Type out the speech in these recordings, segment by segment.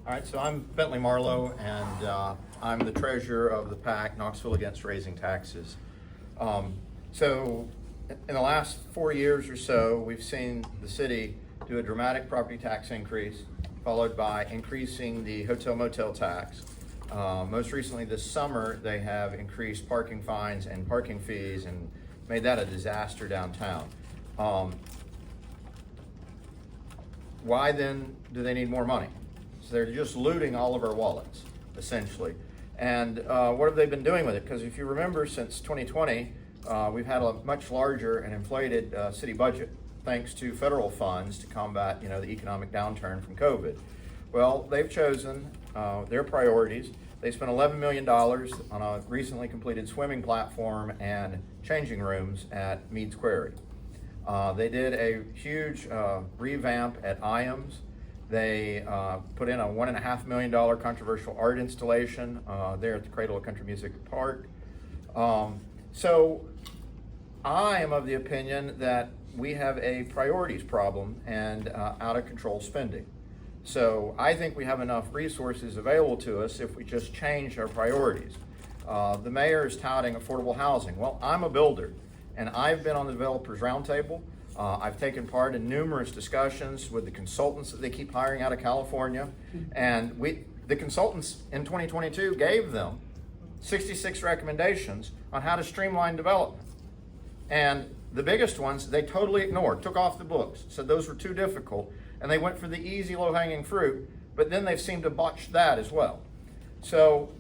All right, so I'm Bentley Marlow, and I'm the treasurer of the PAC, Knoxville Against Raising Taxes. So in the last 4 years or so, we've seen the city do a dramatic property tax increase, followed by increasing the hotel motel tax. Most recently this summer, they have increased parking fines and parking fees and made that a disaster downtown. Why then do they need more money? So they're just looting all of our wallets, essentially. And what have they been doing with it? Because if you remember, since 2020, we've had a much larger and inflated city budget, thanks to federal funds to combat, the economic downturn from COVID. Well, they've chosen their priorities. They spent $11 million on a recently completed swimming platform and changing rooms at Meads Quarry. They did a huge revamp at IAMS. They put in a $1.5 million controversial art installation there at the Cradle of Country Music Park. So I am of the opinion that we have a priorities problem and out of control spending. So I think we have enough resources available to us if we just change our priorities. The mayor is touting affordable housing. Well, I'm a builder, and I've been on the Developers Roundtable. I've taken part in numerous discussions with the consultants that they keep hiring out of California. And the consultants in 2022 gave them 66 recommendations on how to streamline development. And the biggest ones, they totally ignored, took off the books, said those were too difficult, and they went for the easy, low-hanging fruit, but then they've seemed to botch that as well. So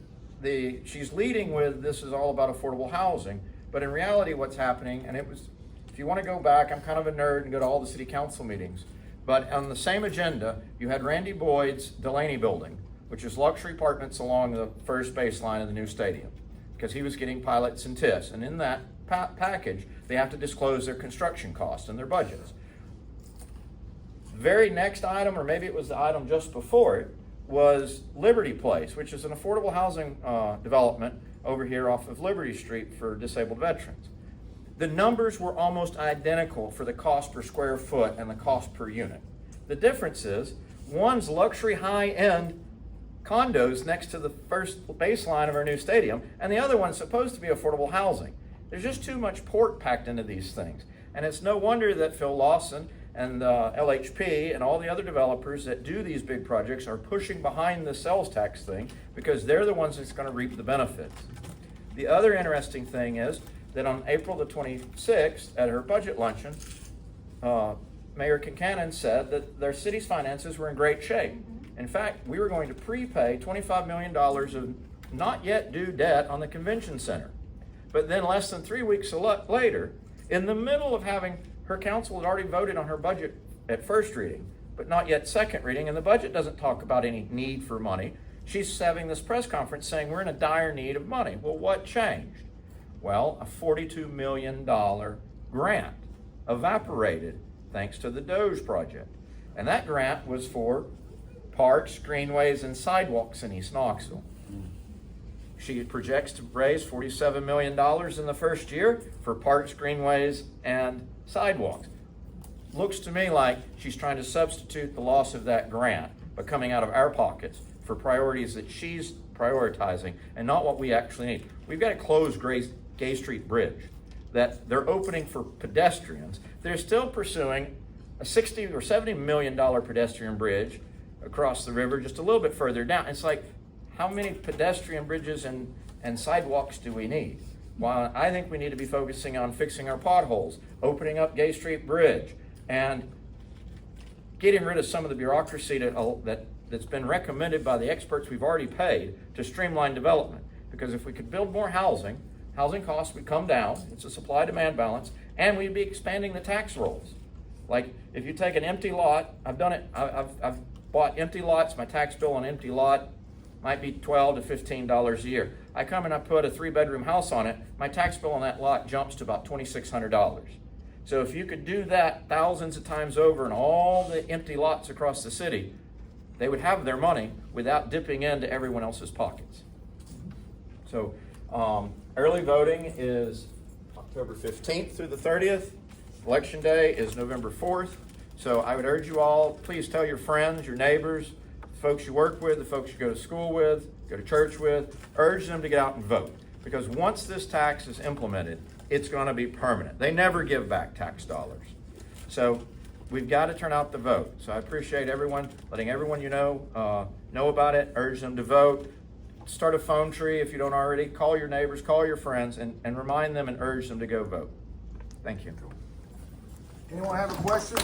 she's leading with this is all about affordable housing, but in reality what's happening, and if you want to go back, I'm kind of a nerd and go to all the city council meetings, but on the same agenda, you had Randy Boyd's Delaney building, which is luxury apartments along the first baseline of the new stadium, because he was getting pilots and TIFs, and in that package, they have to disclose their construction costs and their budgets. The very next item, or maybe it was the item just before it, was Liberty Place, which is an affordable housing development over here off of Liberty Street for disabled veterans. The numbers were almost identical for the cost per square foot and the cost per unit. The difference is, one's luxury high-end condos next to the first baseline of our new stadium, and the other one's supposed to be affordable housing. There's just too much pork packed into these things. And it's no wonder that Phil Lawson and LHP and all the other developers that do these big projects are pushing behind the sales tax thing, because they're the ones that's going to reap the benefits. The other interesting thing is that on April the 26th at her budget luncheon, Mayor Kincannon said that their city's finances were in great shape. In fact, we were going to prepay $25 million of not yet due debt on the convention center. But then less than 3 weeks later, in the middle of having her council had already voted on her budget at first reading, but not yet second reading, and the budget doesn't talk about any need for money. She's having this press conference saying we're in a dire need of money. Well, what changed? Well, a $42 million grant evaporated thanks to the Doge project. And that grant was for parks, greenways, and sidewalks in East Knoxville. She projects to raise $47 million in the first year for parks, greenways, and sidewalks. Looks to me like she's trying to substitute the loss of that grant by coming out of our pockets for priorities that she's prioritizing and not what we actually need. We've got to close Gay Street Bridge that they're opening for pedestrians. They're still pursuing a $60 or $70 million pedestrian bridge across the river just a little bit further down. It's like, how many pedestrian bridges and sidewalks do we need? Well, I think we need to be focusing on fixing our potholes, opening up Gay Street Bridge, and getting rid of some of the bureaucracy that's been recommended by the experts we've already paid to streamline development. Because if we could build more housing costs would come down, it's a supply-demand balance, and we'd be expanding the tax rolls. Like, if you take an empty lot, I've done it, I've bought empty lots, my tax bill on an empty lot might be $12 to $15 a year. I come and I put a 3-bedroom house on it, my tax bill on that lot jumps to about $2,600. So if you could do that thousands of times over in all the empty lots across the city, they would have their money without dipping into everyone else's pockets. So early voting is October 15th through the 30th. Election day is November 4th. So I would urge you all, please tell your friends, your neighbors, the folks you work with, the folks you go to school with, go to church with, urge them to get out and vote. Because once this tax is implemented, it's going to be permanent. They never give back tax dollars. So we've got to turn out the vote. So I appreciate everyone, letting everyone you know about it, urge them to vote. Start a phone tree if you don't already. Call your neighbors, call your friends, and remind them and urge them to go vote. Thank you. Anyone have a question?